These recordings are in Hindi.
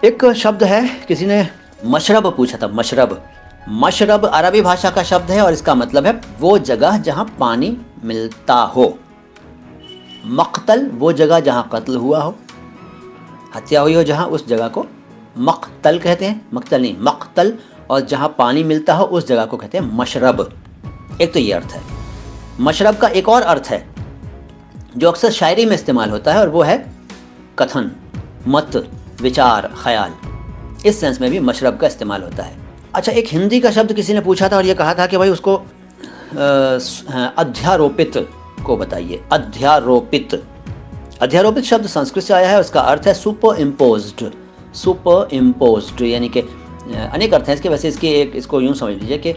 एक शब्द है, किसी ने मशरब पूछा था, मशरब। मशरब अरबी भाषा का शब्द है और इसका मतलब है वो जगह जहां पानी मिलता हो। मक्तल वो जगह जहां कत्ल हुआ हो, हत्या हुई हो जहां, उस जगह को मक्तल कहते हैं। मक्तल नहीं, मक्तल। और जहां पानी मिलता हो उस जगह को कहते हैं मशरब। एक तो ये अर्थ है। मशरब का एक और अर्थ है जो अक्सर शायरी में इस्तेमाल होता है और वो है कथन, मत, विचार, ख्याल। इस सेंस में भी मशरब का इस्तेमाल होता है। अच्छा, एक हिंदी का शब्द किसी ने पूछा था और ये कहा था कि भाई उसको अध्यारोपित को बताइए। अध्यारोपित। अध्यारोपित शब्द संस्कृत से आया है, उसका अर्थ है सुपर इम्पोज्ड। सुपर इम्पोज्ड यानी कि अनेक अर्थ हैं इसके। वैसे इसको यूँ समझ लीजिए कि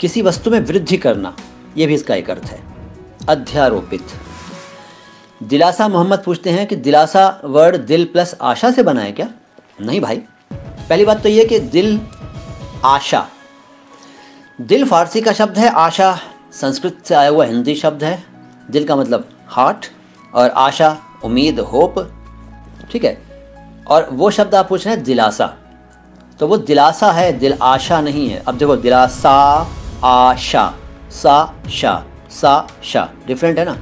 किसी वस्तु में वृद्धि करना, ये भी इसका एक अर्थ है, अध्यारोपित। दिलासा मोहम्मद पूछते हैं कि दिलासा वर्ड दिल प्लस आशा से बना है क्या? नहीं भाई। पहली बात तो ये कि दिल, आशा, दिल फारसी का शब्द है, आशा संस्कृत से आया हुआ हिंदी शब्द है। दिल का मतलब हार्ट और आशा उम्मीद, होप, ठीक है। और वो शब्द आप पूछ रहे हैं दिलासा, तो वो दिलासा है, दिल आशा नहीं है। अब देखो, दिलासा, आशा, सा डिफरेंट है ना।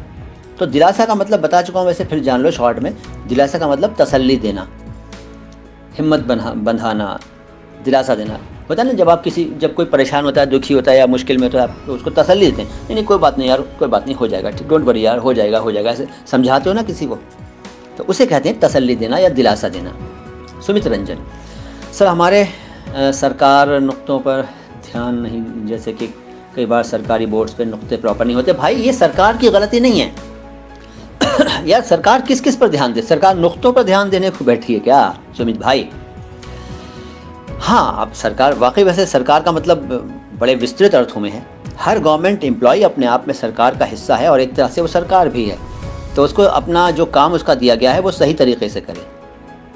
तो दिलासा का मतलब बता चुका हूँ, वैसे फिर जान लो शॉर्ट में। दिलासा का मतलब तसल्ली देना, हिम्मत बंधाना, दिलासा देना होता है ना। जब कोई परेशान होता है, दुखी होता है या मुश्किल में होता है, आप तो उसको तसल्ली देते हैं, नहीं कोई बात नहीं यार, कोई बात नहीं, हो जाएगा, डोंट वरी यार, हो जाएगा, ऐसे समझाते हो ना किसी को, तो उसे कहते हैं तसल्ली देना या दिलासा देना। सुमित रंजन सर, हमारे सरकार नुक्तों पर ध्यान नहीं, जैसे कि कई बार सरकारी बोर्ड्स पे नुक्ते प्रॉपर नहीं होते। भाई ये सरकार की गलती नहीं है यार। सरकार किस पर ध्यान दे? सरकार नुक्तों पर ध्यान देने को बैठी है क्या सुमित भाई? हाँ, अब सरकार वाकई, वैसे सरकार का मतलब बड़े विस्तृत अर्थों में है। हर गवर्नमेंट एम्प्लॉय अपने आप में सरकार का हिस्सा है और एक तरह से वो सरकार भी है, तो उसको अपना जो काम उसका दिया गया है वो सही तरीके से करे,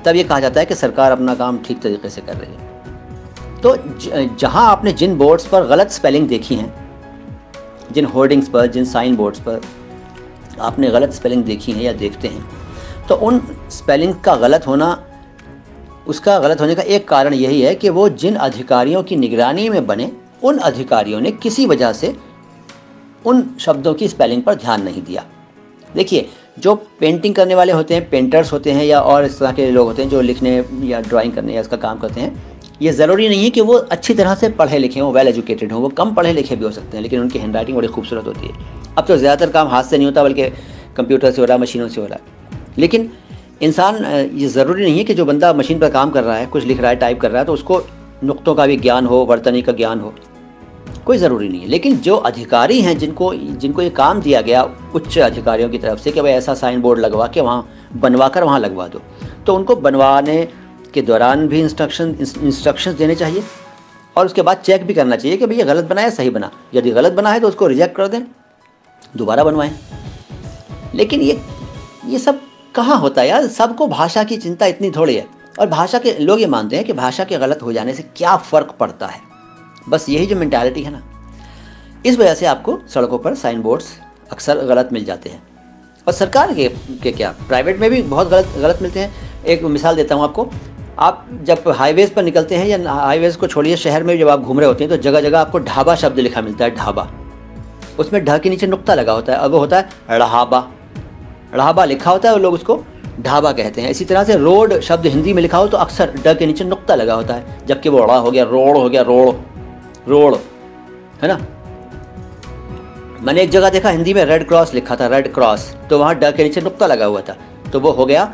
तब ये कहा जाता है कि सरकार अपना काम ठीक तरीके से कर रही है। तो जहाँ आपने जिन बोर्ड्स पर गलत स्पेलिंग देखी हैं, जिन होर्डिंग्स पर, जिन साइन बोर्ड्स पर आपने गलत स्पेलिंग देखी है या देखते हैं, तो उन स्पेलिंग का गलत होना, उसका गलत होने का एक कारण यही है कि वो जिन अधिकारियों की निगरानी में बने, उन अधिकारियों ने किसी वजह से उन शब्दों की स्पेलिंग पर ध्यान नहीं दिया। देखिए, जो पेंटिंग करने वाले होते हैं, पेंटर्स होते हैं या और इस तरह के लोग होते हैं जो लिखने या ड्राइंग करने या इसका काम करते हैं, ये ज़रूरी नहीं है कि वो अच्छी तरह से पढ़े लिखे हों, वेल एजुकेटेड हों, वो कम पढ़े लिखे भी हो सकते हैं, लेकिन उनकी हैंड राइटिंग बड़ी खूबसूरत होती है। अब तो ज़्यादातर काम हाथ से नहीं होता, बल्कि कंप्यूटर से हो रहा है, मशीनों से हो रहा है। लेकिन इंसान, ये ज़रूरी नहीं है कि जो बंदा मशीन पर काम कर रहा है, कुछ लिख रहा है, टाइप कर रहा है, तो उसको नुक्तों का भी ज्ञान हो, वर्तनी का ज्ञान हो, कोई ज़रूरी नहीं है। लेकिन जो अधिकारी हैं, जिनको ये काम दिया गया उच्च अधिकारियों की तरफ से कि भाई ऐसा साइन बोर्ड लगवा के वहाँ बनवा कर वहाँ लगवा दो, तो उनको बनवाने के दौरान भी इंस्ट्रक्शंस देने चाहिए और उसके बाद चेक भी करना चाहिए कि भाई ये गलत बना है, सही बना। यदि गलत बना है तो उसको रिजेक्ट कर दें, दोबारा बनवाएं। लेकिन ये सब कहाँ होता है यार? सबको भाषा की चिंता इतनी थोड़ी है, और भाषा के लोग ये मानते हैं कि भाषा के गलत हो जाने से क्या फ़र्क पड़ता है। बस यही जो मेंटालिटी है ना, इस वजह से आपको सड़कों पर साइन बोर्ड्स अक्सर गलत मिल जाते हैं। और सरकार के क्या, प्राइवेट में भी बहुत गलत मिलते हैं। एक मिसाल देता हूँ आपको। आप जब हाईवेज़ पर निकलते हैं, या हाईवेज़ को छोड़िए, शहर में जब आप घूम रहे होते हैं, तो जगह जगह आपको ढाबा शब्द लिखा मिलता है। ढाबा, उसमें ढ के नीचे नुक्ता लगा होता है, अब वो होता है ढ़ाबा। ढ़ाबा लिखा होता है और लोग उसको ढाबा कहते हैं। इसी तरह से रोड शब्द हिंदी में लिखा हो तो अक्सर ड के नीचे नुक्ता लगा होता है, जबकि वो ड़ा हो गया, रोड हो गया, रोड है ना। मैंने एक जगह देखा हिंदी में रेड क्रॉस लिखा था, रेड क्रॉस, तो वहाँ ड के नीचे नुक्ता लगा हुआ था, तो वो हो गया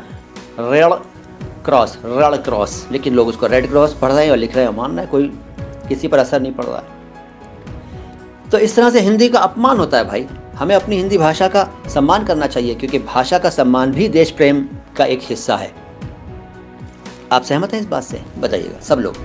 रेड क्रॉस। लेकिन लोग उसको रेड क्रॉस पढ़ रहे हैं और लिख रहे हैं, मान रहे हैं, कोई किसी पर असर नहीं पड़ रहा है। तो इस तरह से हिंदी का अपमान होता है भाई। हमें अपनी हिंदी भाषा का सम्मान करना चाहिए, क्योंकि भाषा का सम्मान भी देश प्रेम का एक हिस्सा है। आप सहमत हैं इस बात से? बताइएगा सब लोग।